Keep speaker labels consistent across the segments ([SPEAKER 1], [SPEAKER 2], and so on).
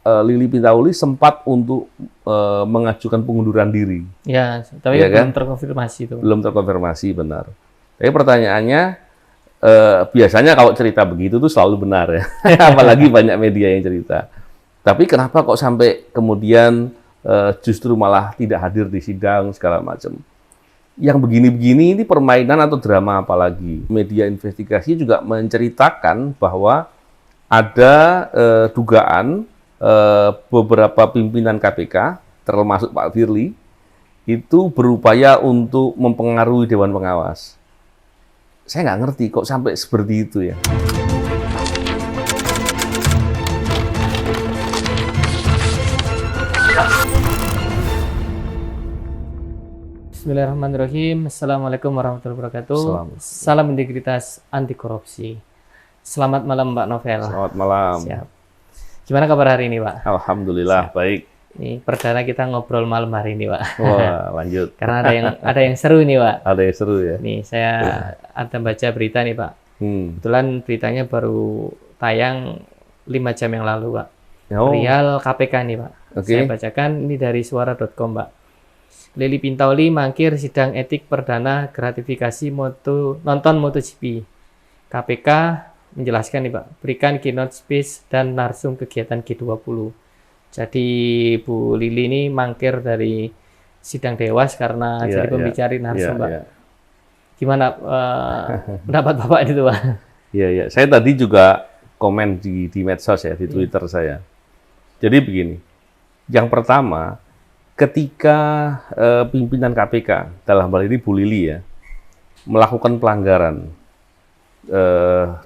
[SPEAKER 1] Lili Pintauli sempat untuk mengajukan pengunduran diri.
[SPEAKER 2] Ya, tapi
[SPEAKER 1] Ya kan?
[SPEAKER 2] belum terkonfirmasi itu.
[SPEAKER 1] Belum terkonfirmasi, benar. Tapi pertanyaannya, biasanya kalau cerita begitu tuh selalu benar ya. Apalagi banyak media yang cerita. Tapi kenapa kok sampai kemudian justru malah tidak hadir di sidang segala macam? Yang begini-begini ini permainan atau drama apalagi? Media investigasi juga menceritakan bahwa ada dugaan beberapa pimpinan KPK, termasuk Pak Firly, itu berupaya untuk mempengaruhi Dewan Pengawas. Saya nggak ngerti kok sampai seperti itu ya.
[SPEAKER 2] Bismillahirrahmanirrahim. Assalamualaikum warahmatullahi wabarakatuh.
[SPEAKER 1] Assalamualaikum.
[SPEAKER 2] Salam integritas anti korupsi. Selamat malam Mbak Novel.
[SPEAKER 1] Selamat malam.
[SPEAKER 2] Siap. Gimana kabar hari ini, Pak?
[SPEAKER 1] Alhamdulillah, baik.
[SPEAKER 2] Ini perdana kita ngobrol malam hari ini, Pak.
[SPEAKER 1] Wah, lanjut.
[SPEAKER 2] Karena ada yang seru nih, Pak.
[SPEAKER 1] Ada yang seru ya?
[SPEAKER 2] Nih, saya ada baca berita nih, Pak. Kebetulan beritanya baru tayang 5 jam yang lalu, Pak.
[SPEAKER 1] Oh.
[SPEAKER 2] Perihal KPK nih, Pak.
[SPEAKER 1] Oke.
[SPEAKER 2] Saya bacakan ini dari suara.com, Pak. Lili Pintauli mangkir sidang etik perdana gratifikasi nonton MotoGP. KPK menjelaskan nih Pak, berikan keynote speech dan narsum kegiatan G20. Jadi Bu Lili ini mangkir dari sidang Dewas karena jadi pembicara narsum, Pak. Gimana pendapat Bapak itu, Pak?
[SPEAKER 1] Iya. Saya tadi juga komen di medsos ya, di Twitter saya. Jadi begini, yang pertama, ketika pimpinan KPK, dalam hal ini Bu Lili ya, melakukan pelanggaran,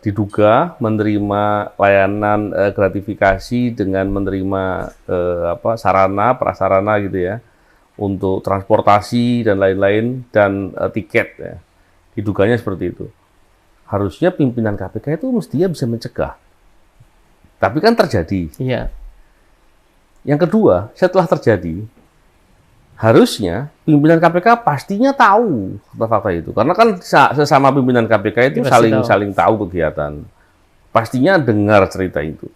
[SPEAKER 1] diduga menerima layanan gratifikasi dengan menerima sarana, prasarana gitu ya, untuk transportasi dan lain-lain, dan tiket ya. Diduganya seperti itu. Harusnya pimpinan KPK itu mestinya bisa mencegah. Tapi kan terjadi.
[SPEAKER 2] Iya.
[SPEAKER 1] Yang kedua, setelah terjadi, harusnya pimpinan KPK pastinya tahu fakta-fakta itu, karena kan sesama pimpinan KPK itu saling tahu kegiatan, pastinya dengar cerita itu.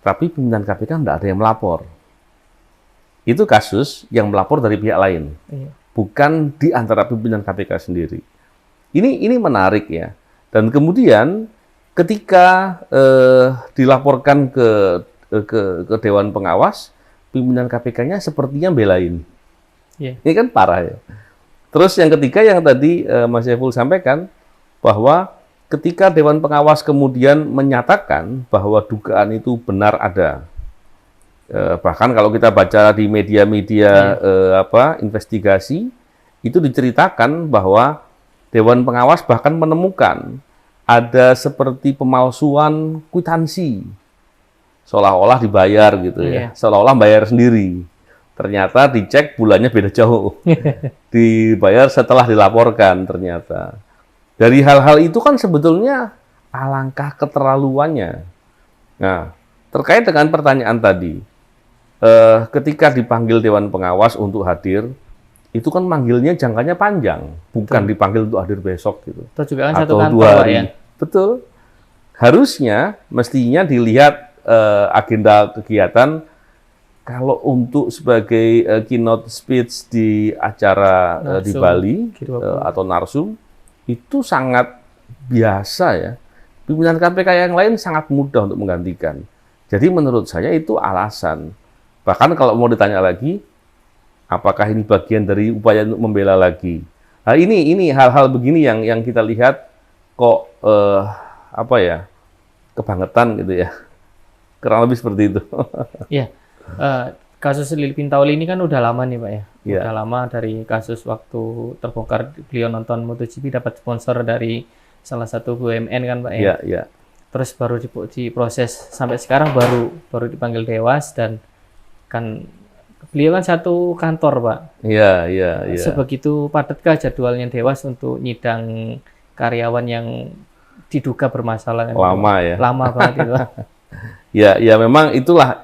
[SPEAKER 1] Tapi pimpinan KPK tidak ada yang melapor. Itu kasus yang melapor dari pihak lain, bukan di antara pimpinan KPK sendiri. Ini menarik ya. Dan kemudian ketika dilaporkan ke Dewan Pengawas, pimpinan KPK-nya sepertinya belain. Ini kan parah ya. Terus yang ketiga yang tadi Mas Saiful sampaikan, bahwa ketika Dewan Pengawas kemudian menyatakan bahwa dugaan itu benar ada, bahkan kalau kita baca di media-media investigasi, itu diceritakan bahwa Dewan Pengawas bahkan menemukan ada seperti pemalsuan kwitansi, seolah-olah dibayar gitu ya, seolah-olah bayar sendiri. Ternyata dicek bulannya beda jauh. Dibayar setelah dilaporkan ternyata. Dari hal-hal itu kan sebetulnya alangkah keterlaluannya. Nah, terkait dengan pertanyaan tadi, ketika dipanggil Dewan Pengawas untuk hadir, itu kan manggilnya jangkanya panjang, bukan dipanggil untuk hadir besok gitu.
[SPEAKER 2] Itu juga kan
[SPEAKER 1] atau
[SPEAKER 2] satu kantor,
[SPEAKER 1] 2 hari.
[SPEAKER 2] Ya?
[SPEAKER 1] Betul. Harusnya, mestinya dilihat agenda kegiatan. Kalau untuk sebagai keynote speech di acara di Bali atau narsum, itu sangat biasa ya. Pimpinan KPK yang lain sangat mudah untuk menggantikan. Jadi menurut saya itu alasan. Bahkan kalau mau ditanya lagi, apakah ini bagian dari upaya untuk membela lagi? Nah, ini hal-hal begini yang kita lihat kok kebangetan gitu ya. Kurang lebih seperti itu.
[SPEAKER 2] Iya. Kasus Lili Pintauli ini kan udah lama nih Pak ya.
[SPEAKER 1] Yeah.
[SPEAKER 2] Udah lama dari kasus waktu terbongkar beliau nonton MotoGP dapat sponsor dari salah satu BUMN kan Pak ya.
[SPEAKER 1] Yeah.
[SPEAKER 2] Terus baru diproses sampai sekarang baru dipanggil Dewas, dan kan beliau kan satu kantor Pak.
[SPEAKER 1] Iya.
[SPEAKER 2] Sebegitu padatkah jadwalnya Dewas untuk nyidang karyawan yang diduga bermasalah?
[SPEAKER 1] Lama ya.
[SPEAKER 2] Lama banget itu Pak.
[SPEAKER 1] Ya memang itulah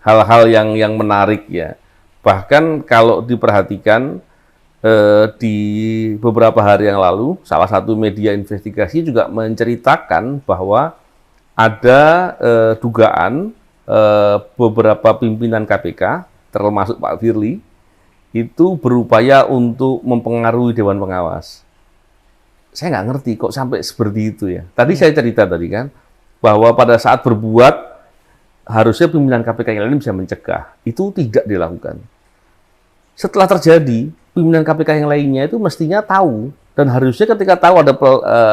[SPEAKER 1] hal-hal yang menarik ya. Bahkan kalau diperhatikan di beberapa hari yang lalu, salah satu media investigasi juga menceritakan bahwa ada dugaan beberapa pimpinan KPK, termasuk Pak Firly, itu berupaya untuk mempengaruhi Dewan Pengawas. Saya nggak ngerti kok sampai seperti itu ya. Tadi saya cerita tadi kan, bahwa pada saat berbuat, harusnya pimpinan KPK yang lain bisa mencegah. Itu tidak dilakukan. Setelah terjadi, pimpinan KPK yang lainnya itu mestinya tahu, dan harusnya ketika tahu ada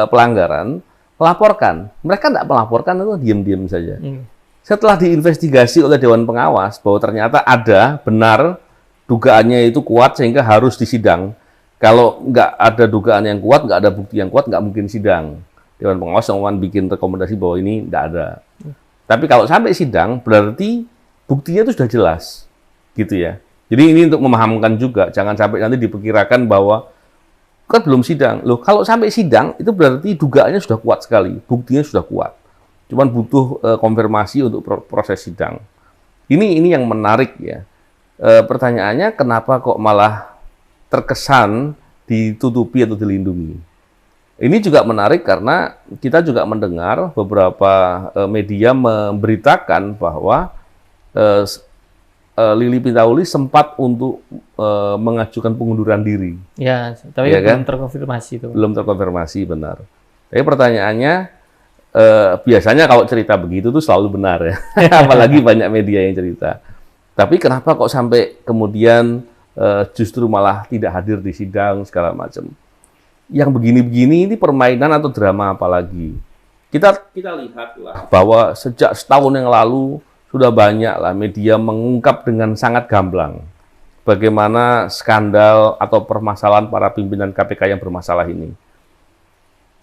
[SPEAKER 1] pelanggaran, melaporkan. Mereka tidak melaporkan, itu diam-diam saja. Setelah diinvestigasi oleh Dewan Pengawas, bahwa ternyata ada, benar, dugaannya itu kuat sehingga harus disidang. Kalau nggak ada dugaan yang kuat, nggak ada bukti yang kuat, nggak mungkin sidang. Dewan Pengawas cuma bikin rekomendasi bahwa ini nggak ada. Tapi kalau sampai sidang, berarti buktinya itu sudah jelas. Gitu ya. Jadi ini untuk memahamkan juga, jangan sampai nanti diperkirakan bahwa kan belum sidang. Loh, kalau sampai sidang, itu berarti dugaannya sudah kuat sekali, buktinya sudah kuat. Cuman butuh konfirmasi untuk proses sidang. Ini yang menarik ya. Pertanyaannya, kenapa kok malah terkesan ditutupi atau dilindungi? Ini juga menarik karena kita juga mendengar beberapa media memberitakan bahwa Lili Pintauli sempat untuk mengajukan pengunduran diri.
[SPEAKER 2] Ya, tapi
[SPEAKER 1] ya
[SPEAKER 2] belum
[SPEAKER 1] kan?
[SPEAKER 2] terkonfirmasi itu.
[SPEAKER 1] Belum terkonfirmasi, benar. Tapi pertanyaannya, biasanya kalau cerita begitu tuh selalu benar ya. Apalagi banyak media yang cerita. Tapi kenapa kok sampai kemudian justru malah tidak hadir di sidang segala macam? Yang begini-begini ini permainan atau drama apalagi? Kita lihatlah bahwa sejak setahun yang lalu sudah banyak lah media mengungkap dengan sangat gamblang bagaimana skandal atau permasalahan para pimpinan KPK yang bermasalah ini.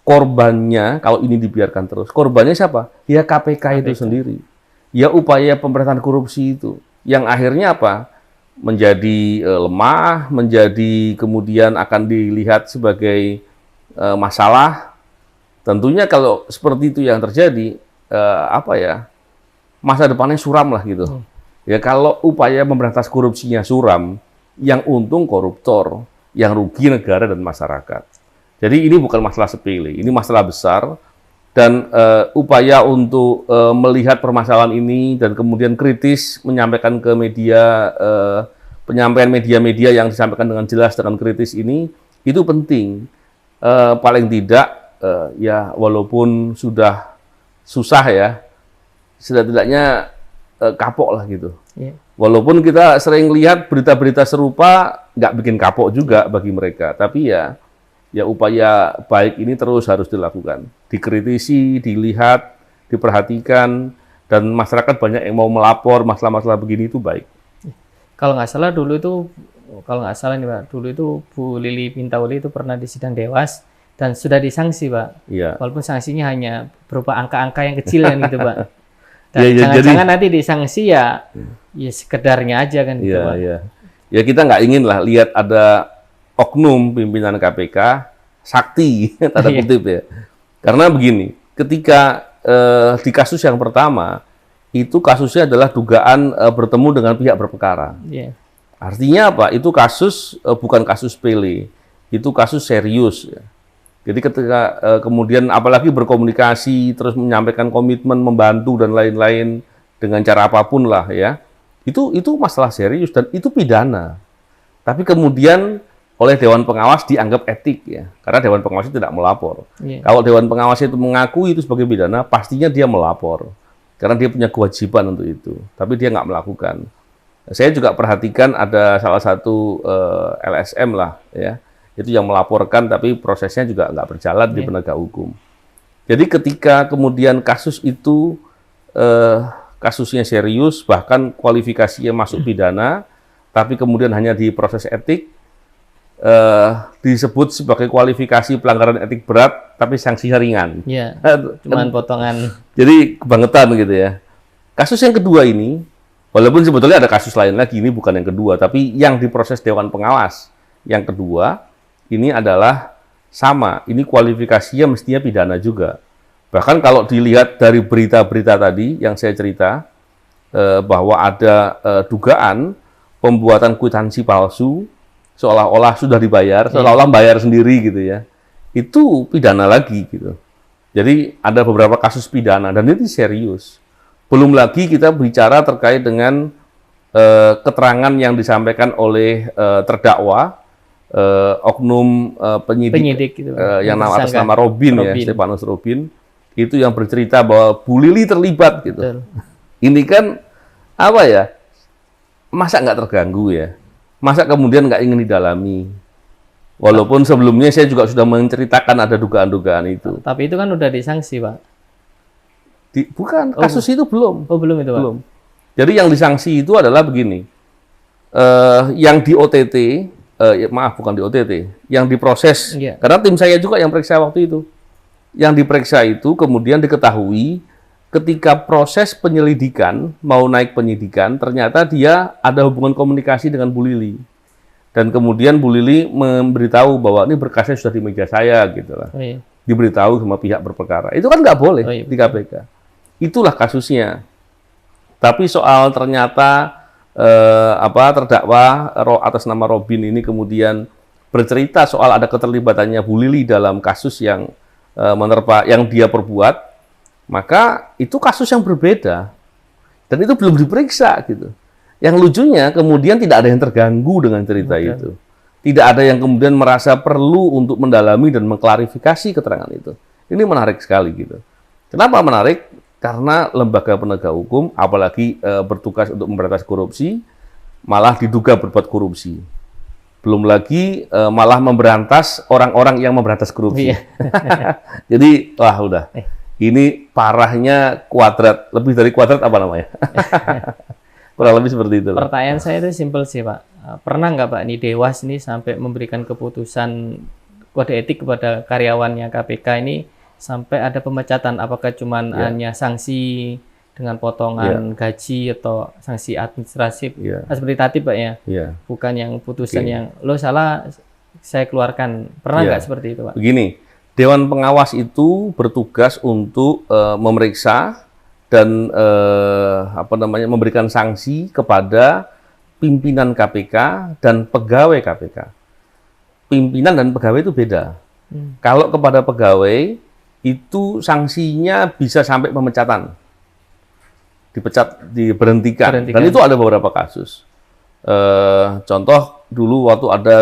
[SPEAKER 1] Korbannya, kalau ini dibiarkan terus, korbannya siapa? Ya KPK itu sendiri. Ya upaya pemberantasan korupsi itu. Yang akhirnya apa? Menjadi lemah, menjadi kemudian akan dilihat sebagai masalah. Tentunya kalau seperti itu yang terjadi, masa depannya suram lah gitu. Ya kalau upaya memberantas korupsinya suram, yang untung koruptor, yang rugi negara dan masyarakat. Jadi ini bukan masalah sepele, ini masalah besar. Dan upaya untuk melihat permasalahan ini dan kemudian kritis menyampaikan ke media, penyampaian media-media yang disampaikan dengan jelas, dengan kritis ini, itu penting. Paling tidak, ya walaupun sudah susah ya, setidaknya kapok lah gitu. Yeah. Walaupun kita sering lihat berita-berita serupa, nggak bikin kapok juga bagi mereka. Tapi ya upaya baik ini terus harus dilakukan. Dikritisi, dilihat, diperhatikan, dan masyarakat banyak yang mau melapor masalah-masalah begini itu baik.
[SPEAKER 2] Kalau nggak salah dulu itu, nih Pak, dulu itu Bu Lili Pintauli itu pernah di sidang Dewas dan sudah disangsi Pak. Yeah. Walaupun sanksinya hanya berupa angka-angka yang kecil kan gitu Pak. Dan jangan-jangan nanti disanksi ya sekedarnya aja kan gitu Pak.
[SPEAKER 1] Ya kita nggak ingin lah lihat ada oknum pimpinan KPK sakti, tanda kutip ya. Karena begini, ketika di kasus yang pertama, itu kasusnya adalah dugaan bertemu dengan pihak berperkara. Yeah. Artinya apa? Itu kasus bukan kasus sepele, itu kasus serius. Ya. Jadi ketika kemudian apalagi berkomunikasi, terus menyampaikan komitmen, membantu dan lain-lain dengan cara apapun lah ya, itu masalah serius dan itu pidana. Tapi kemudian oleh Dewan Pengawas dianggap etik ya, karena Dewan Pengawas itu tidak melapor. Yeah. Kalau Dewan Pengawas itu mengakui itu sebagai pidana, pastinya dia melapor, karena dia punya kewajiban untuk itu. Tapi dia nggak melakukan. Saya juga perhatikan ada salah satu LSM lah ya, itu yang melaporkan tapi prosesnya juga nggak berjalan di penegak hukum. Jadi ketika kemudian kasus itu kasusnya serius, bahkan kualifikasinya masuk pidana, tapi kemudian hanya di proses etik, disebut sebagai kualifikasi pelanggaran etik berat, tapi sanksinya ringan.
[SPEAKER 2] Iya, cuman potongan.
[SPEAKER 1] Jadi kebangetan gitu ya. Kasus yang kedua ini, walaupun sebetulnya ada kasus lain lagi, ini bukan yang kedua, tapi yang diproses Dewan Pengawas yang kedua, ini adalah sama, ini kualifikasinya mestinya pidana juga. Bahkan kalau dilihat dari berita-berita tadi yang saya cerita, bahwa ada dugaan pembuatan kwitansi palsu, seolah-olah sudah dibayar, seolah-olah bayar sendiri gitu ya, itu pidana lagi gitu. Jadi ada beberapa kasus pidana dan ini serius. Belum lagi kita bicara terkait dengan keterangan yang disampaikan oleh terdakwa, oknum penyidik
[SPEAKER 2] gitu,
[SPEAKER 1] yang atas nama Robin ya, Stefanus Robin, itu yang bercerita bahwa Bu Lili terlibat gitu.
[SPEAKER 2] Betul.
[SPEAKER 1] Ini kan apa ya? Masa nggak terganggu ya? Masa kemudian nggak ingin didalami? Walaupun sebelumnya saya juga sudah menceritakan ada dugaan-dugaan itu.
[SPEAKER 2] Tapi itu kan udah disanksi, Pak.
[SPEAKER 1] Bukan, kasus itu belum.
[SPEAKER 2] Oh, belum itu, Pak?
[SPEAKER 1] Belum. Jadi yang disanksi itu adalah begini. Yang di OTT, maaf bukan di OTT, yang diproses.
[SPEAKER 2] Iya.
[SPEAKER 1] Karena tim saya juga yang periksa waktu itu. Yang diperiksa itu kemudian diketahui ketika proses penyelidikan, mau naik penyidikan, ternyata dia ada hubungan komunikasi dengan Bu Lili. Dan kemudian Bu Lili memberitahu bahwa ini berkasnya sudah di meja saya, gitu lah.
[SPEAKER 2] Oh, iya.
[SPEAKER 1] Diberitahu sama pihak berperkara. Itu kan nggak boleh
[SPEAKER 2] Oh, iya.
[SPEAKER 1] di KPK. Itulah kasusnya. Tapi soal ternyata terdakwa atas nama Robin ini kemudian bercerita soal ada keterlibatannya Bu Lili dalam kasus yang yang dia perbuat, maka itu kasus yang berbeda. Dan itu belum diperiksa gitu. Yang lucunya kemudian tidak ada yang terganggu dengan cerita itu. Tidak ada yang kemudian merasa perlu untuk mendalami dan mengklarifikasi keterangan itu. Ini menarik sekali gitu. Kenapa menarik? Karena lembaga penegak hukum, apalagi bertugas untuk memberantas korupsi, malah diduga berbuat korupsi. Belum lagi malah memberantas orang-orang yang memberantas korupsi.
[SPEAKER 2] Iya.
[SPEAKER 1] Jadi, wah udah. Ini parahnya kuadrat, lebih dari kuadrat apa namanya? Kurang lebih seperti itu.
[SPEAKER 2] Pertanyaan saya itu simpel sih, Pak. Pernah nggak, Pak, nih Dewas ini sampai memberikan keputusan kode etik kepada karyawannya KPK ini sampai ada pemecatan? Apakah cuma hanya sanksi dengan potongan gaji atau sanksi administratif, seperti tadi, Pak ya? Bukan yang putusan yang lo salah saya keluarkan. Pernah nggak seperti itu, Pak?
[SPEAKER 1] Begini, Dewan Pengawas itu bertugas untuk memeriksa dan memberikan sanksi kepada pimpinan KPK dan pegawai KPK. Pimpinan dan pegawai itu beda. Kalau kepada pegawai itu sanksinya bisa sampai pemecatan, dipecat, diberhentikan. Dan itu ada beberapa kasus. Contoh dulu waktu ada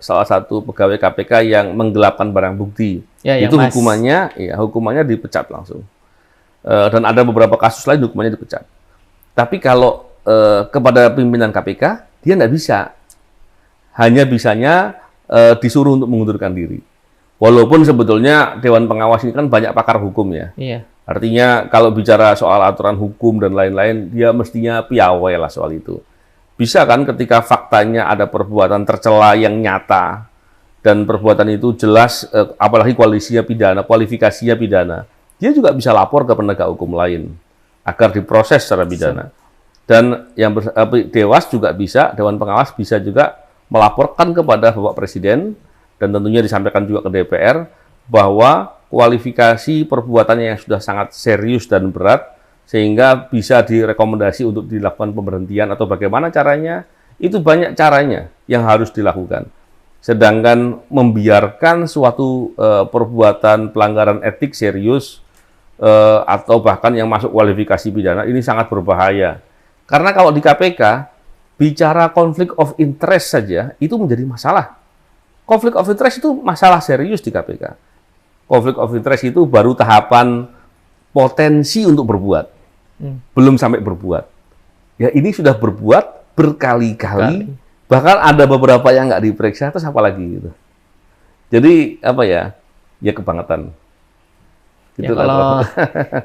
[SPEAKER 1] salah satu pegawai KPK yang menggelapkan barang bukti, itu hukumannya dipecat langsung. Dan ada beberapa kasus lain hukumannya dipecat. Tapi kalau kepada pimpinan KPK, dia nggak bisa. Hanya bisanya disuruh untuk mengundurkan diri. Walaupun sebetulnya Dewan Pengawas ini kan banyak pakar hukum ya.
[SPEAKER 2] Iya.
[SPEAKER 1] Artinya kalau bicara soal aturan hukum dan lain-lain, dia mestinya piawai lah soal itu. Bisa kan ketika faktanya ada perbuatan tercela yang nyata, dan perbuatan itu jelas, apalagi kualifikasinya pidana, dia juga bisa lapor ke penegak hukum lain agar diproses secara pidana. Dan yang Dewas juga bisa, Dewan Pengawas bisa juga melaporkan kepada Bapak Presiden dan tentunya disampaikan juga ke DPR bahwa kualifikasi perbuatannya yang sudah sangat serius dan berat sehingga bisa direkomendasi untuk dilakukan pemberhentian atau bagaimana caranya, itu banyak caranya yang harus dilakukan. Sedangkan membiarkan suatu perbuatan pelanggaran etik serius atau bahkan yang masuk kualifikasi pidana ini sangat berbahaya. Karena kalau di KPK bicara konflik of interest saja itu menjadi masalah. Konflik of interest itu masalah serius di KPK. Konflik of interest itu baru tahapan potensi untuk berbuat, belum sampai berbuat. Ya ini sudah berbuat berkali-kali, bahkan ada beberapa yang nggak diperiksa, terus apa lagi gitu. Jadi apa ya? Ya kebangetan.
[SPEAKER 2] Gitu ya, kalau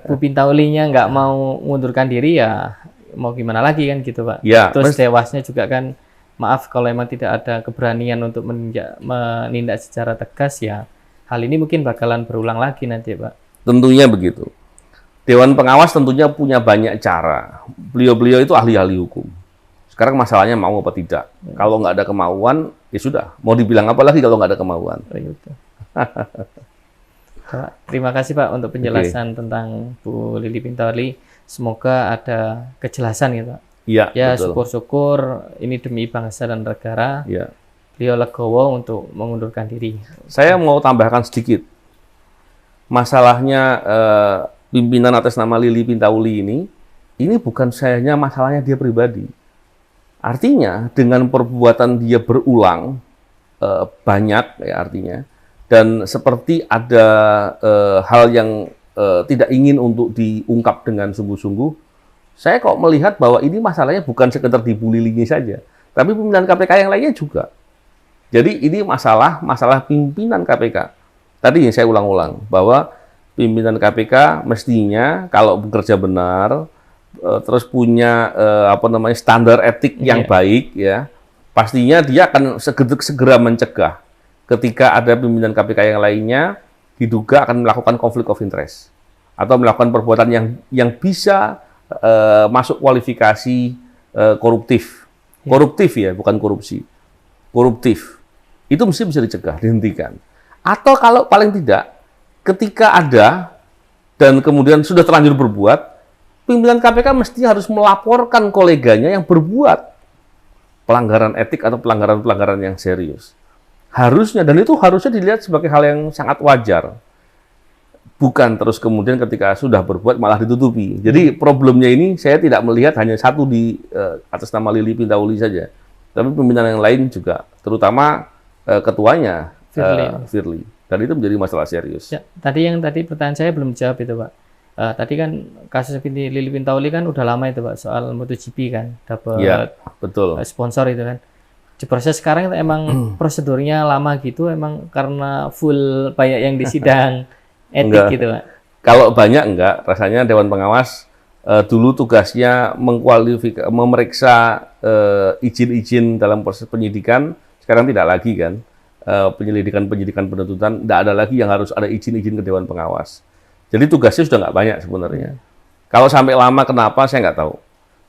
[SPEAKER 2] Bu Pintaulinya nggak mau mengundurkan diri ya mau gimana lagi kan gitu Pak.
[SPEAKER 1] Ya,
[SPEAKER 2] terus Dewasnya juga kan maaf kalau emang tidak ada keberanian untuk menindak secara tegas ya hal ini mungkin bakalan berulang lagi nanti Pak.
[SPEAKER 1] Tentunya begitu. Dewan Pengawas tentunya punya banyak cara. Beliau-beliau itu ahli-ahli hukum. Sekarang masalahnya mau apa tidak. Kalau nggak ada kemauan, ya sudah. Mau dibilang apa lagi kalau nggak ada kemauan.
[SPEAKER 2] Terima kasih Pak untuk penjelasan tentang Bu Lili Pintauli. Semoga ada kejelasan gitu Pak.
[SPEAKER 1] Ya,
[SPEAKER 2] ya syukur-syukur ini demi bangsa dan negara.
[SPEAKER 1] Ya.
[SPEAKER 2] Beliau legowo untuk mengundurkan diri.
[SPEAKER 1] Saya mau tambahkan sedikit. masalahnya pimpinan atas nama Lili Pintauli ini bukan hanya masalahnya dia pribadi. Artinya dengan perbuatan dia berulang banyak ya artinya, dan seperti ada hal yang tidak ingin untuk diungkap dengan sungguh-sungguh, saya kok melihat bahwa ini masalahnya bukan sekedar di Bu Lili saja, tapi pimpinan KPK yang lainnya juga. Jadi ini masalah pimpinan KPK. Tadi yang saya ulang-ulang bahwa pimpinan KPK mestinya kalau bekerja benar, terus punya standar etik yang baik ya, pastinya dia akan segera mencegah ketika ada pimpinan KPK yang lainnya diduga akan melakukan konflik of interest atau melakukan perbuatan yang bisa masuk kualifikasi koruptif. Koruptif ya, bukan korupsi. Koruptif. Itu mesti bisa dicegah, dihentikan. Atau kalau paling tidak, ketika ada dan kemudian sudah terlanjur berbuat, pimpinan KPK mesti harus melaporkan koleganya yang berbuat pelanggaran etik atau pelanggaran-pelanggaran yang serius. Harusnya, dan itu harusnya dilihat sebagai hal yang sangat wajar. Bukan terus kemudian ketika sudah berbuat malah ditutupi. Jadi problemnya ini saya tidak melihat hanya satu di atas nama Lili Pintauli saja. Tapi pimpinan yang lain juga, terutama ketuanya, Firly. Dan itu menjadi masalah serius.
[SPEAKER 2] Ya, tadi pertanyaan saya belum jawab itu, Pak. Tadi kan kasus Lili Pintauli kan udah lama itu, Pak, soal MotoGP kan, dapat
[SPEAKER 1] betul.
[SPEAKER 2] Sponsor itu kan. Di proses sekarang emang prosedurnya lama gitu, emang karena full banyak yang di sidang etik gitu, Pak.
[SPEAKER 1] Kalau banyak enggak, rasanya Dewan Pengawas dulu tugasnya memeriksa izin-izin dalam proses penyidikan, sekarang tidak lagi kan. Penyidikan penuntutan, tidak ada lagi yang harus ada izin-izin ke Dewan Pengawas. Jadi tugasnya sudah nggak banyak sebenarnya. Kalau sampai lama kenapa saya nggak tahu.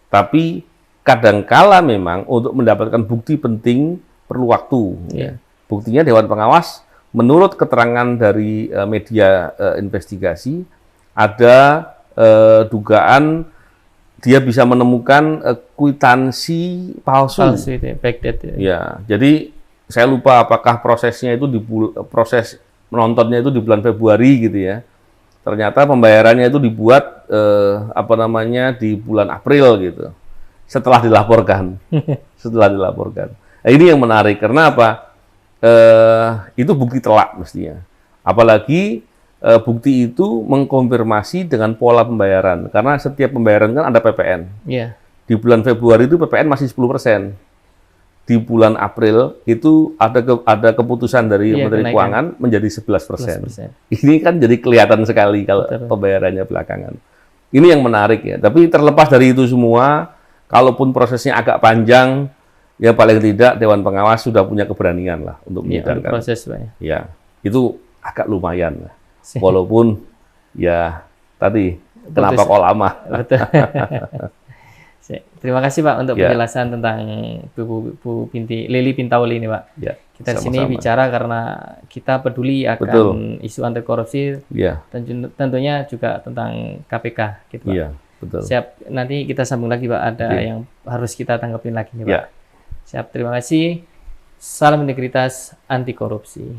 [SPEAKER 1] Tapi kadangkala memang untuk mendapatkan bukti penting perlu waktu. Ya. Buktinya Dewan Pengawas, menurut keterangan dari media investigasi, ada dugaan dia bisa menemukan kwitansi palsu.
[SPEAKER 2] Palsu itu, backdate.
[SPEAKER 1] Ya, jadi saya lupa apakah prosesnya itu proses menontonnya itu di bulan Februari gitu ya. Ternyata pembayarannya itu dibuat di bulan April gitu. Setelah dilaporkan. Nah, ini yang menarik karena apa? Itu bukti telak mestinya. Apalagi bukti itu mengkonfirmasi dengan pola pembayaran karena setiap pembayaran kan ada PPN.
[SPEAKER 2] Yeah.
[SPEAKER 1] Di bulan Februari itu PPN masih 10%. Di bulan April itu ada keputusan dari Menteri Keuangan menjadi 11%. Ini kan jadi kelihatan sekali kalau pembayarannya belakangan. Ini yang menarik ya. Tapi terlepas dari itu semua, kalaupun prosesnya agak panjang, ya paling tidak Dewan Pengawas sudah punya keberanian lah untuk menyidangkan.
[SPEAKER 2] Proses, Pak.
[SPEAKER 1] Ya, itu agak lumayan lah. Walaupun ya tadi kenapa kok lama?
[SPEAKER 2] Terima kasih Pak untuk penjelasan tentang Bu Lili Pintauli ini, Pak.
[SPEAKER 1] Ya,
[SPEAKER 2] kita di sini bicara karena kita peduli akan isu anti korupsi dan tentunya juga tentang KPK, gitu Pak.
[SPEAKER 1] Iya, betul.
[SPEAKER 2] Siap, nanti kita sambung lagi Pak, ada yang harus kita tanggapin lagi Pak. Siap, terima kasih. Salam integritas anti korupsi.